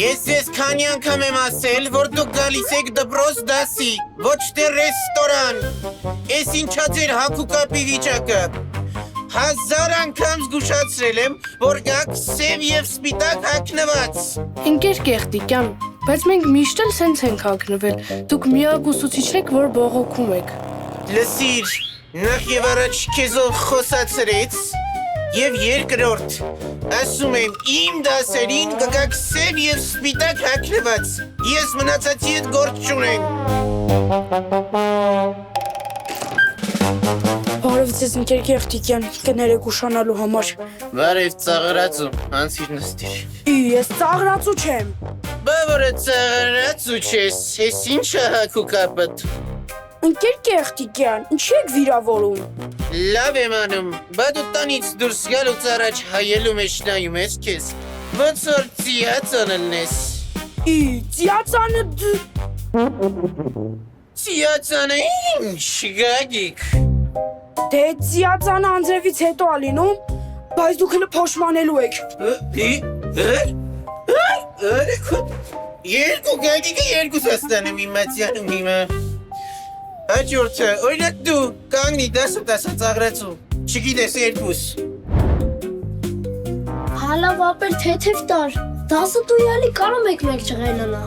Ես ես քանի անգամ եմ ասել, որ դուք գալիս եք դպրոց դասի, ոչ թե ռեստորան։ Էս ինչա ձեր հագուկապի վիճակը։ 1000 անգամ զգուշացրել եմ, որ գաք սև և սպիտակ հագնված։ Ընկեր Կեղտիկյան, բայց մենք միշտ էլ սենց ենք հագնվել։ Դուք միակ ուսուցիչն եք, որ բողոքում եք։ Լսիր, նախ և առաջ քեզով խոսացրեց, և երկրորդ, ասում եմ իմ դասերին կգաք սև և սպիտակ հագնված, ես մնացածի հետ գործ չունեմ։ Բարև ձեզ ընկեր Կեղտիկյան, կներեք ուշանալու համար։ Բարև ծաղրացու, անցիր նստիր։ Ես ծաղրացու չեմ։ Բա որը ծաղրացու չես, ես ինչ է հագուկապդ։ Ընկեր Կեղտիկյան, ինչի եք վիրավորում։ Լավ եմ անում, բա դու տանից դուրս գալուց առաջ հայելու մեջ նայում ես քեզ, ոնց որ ծիածան ելնես։ Ծիածանը Ծիածանը ինչ, Գագիկ։ Դե ծիածանը անձրևից հետո ա լինում, բայց դուք հլը փոշմանելու եք։ Երկու Գագիկը երկուս աստանում իմացյանում հիմա։ Հաջորդը, օրինակ դու կանգնի դասը ծաղրացու, չգիտես երկուս։ Հալավ ապեր թեթև տար, դասը դու յալի կարում եք մեկ չղելանա։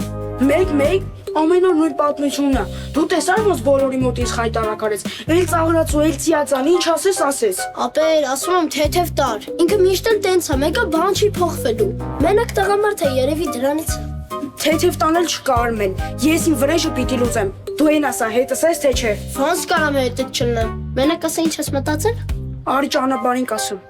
Մեկ, ամեն օր նույն պատմությունն է։ Դու տեսար ոնց բոլորի մոտ ինձ խայտարակարեց։ Էլ ծաղրացու, էլ ծիածան, ինչ ասես։ Ապեր, ասում եմ թեթև տար, ինքը միշտ էլ տենց է, մեկը բան չի փոխվելու։ Մենակ տղամարդ է, երևի դրանից է։ Թեթև տանել չկա Արմեն, ես իմ վրեժը պիտի լուծեմ։ Դու են ասա, հետս ես թե չէ։ Ոնց կարամ հետդ չլնեմ, մենակ ասա ինչ ես մտածել։ Արի ճանապարհին կասեմ։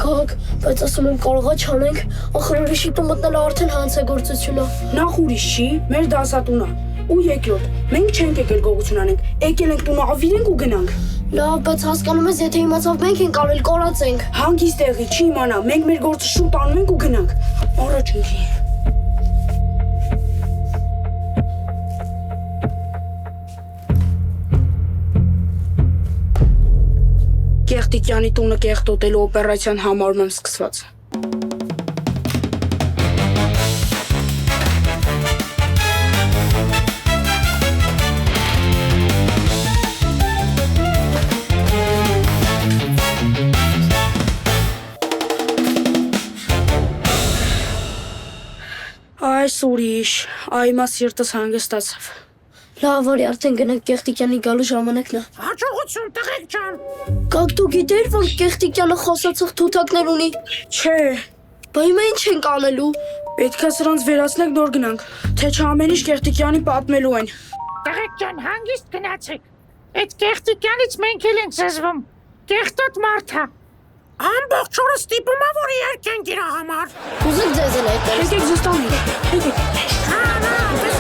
Կակ, բայց ասում եմ կարողա չանենք, ախր ուրիշի տուն մտնելը արդեն հանցագործություն է։ Նախ ուրիշ չի, մեր դասատունը։ Ու երկրորդ, մենք չենք եկել գողություն անենք, եկել ենք տունը ավիրենք ու գնանք։ Լավ, բայց հասկանում ես, եթե իմացավ մենք ենք արել կորացենք։ Հանգիստ տեղի, չի իմանա, մենք մեր գործը շուտ անում ենք ու գնանք։ Առաջ ընկի։ Կեղտիկյանի տունը կեղտոտելու օպերացիան համարում եմ սկսված։ Այս ուրիշ, այմա սիրտս հանգստացավ։ Լավ, որի արդեն գնանք Կեղտիկյանի գալու ժամանակն է։ Հաջողություն, տղեկ ջան։ Կակ դու գիտեր, որ Կեղտիկյանը խոսացող թութակներ ունի։ Չէ, Բա հիմա ինչ ենք անելու։ պետք է սրանց վերացնենք նոր գնանք, թե չամեն ինչ Կեղտիկյանի պատմելու են։ Տղեկ ջան, հանգիստ գնացեք։ Այդ Կեղտիկյանից մենք էլ ենք զզվում։ Կեղտոտ մարդ է։ Ամբողջ օրը ստիպում է, որ երկենք իր համար։ Ուզեք ձեզ էլ այդ։ Եկեք զստանենք, եկեք։ Հա,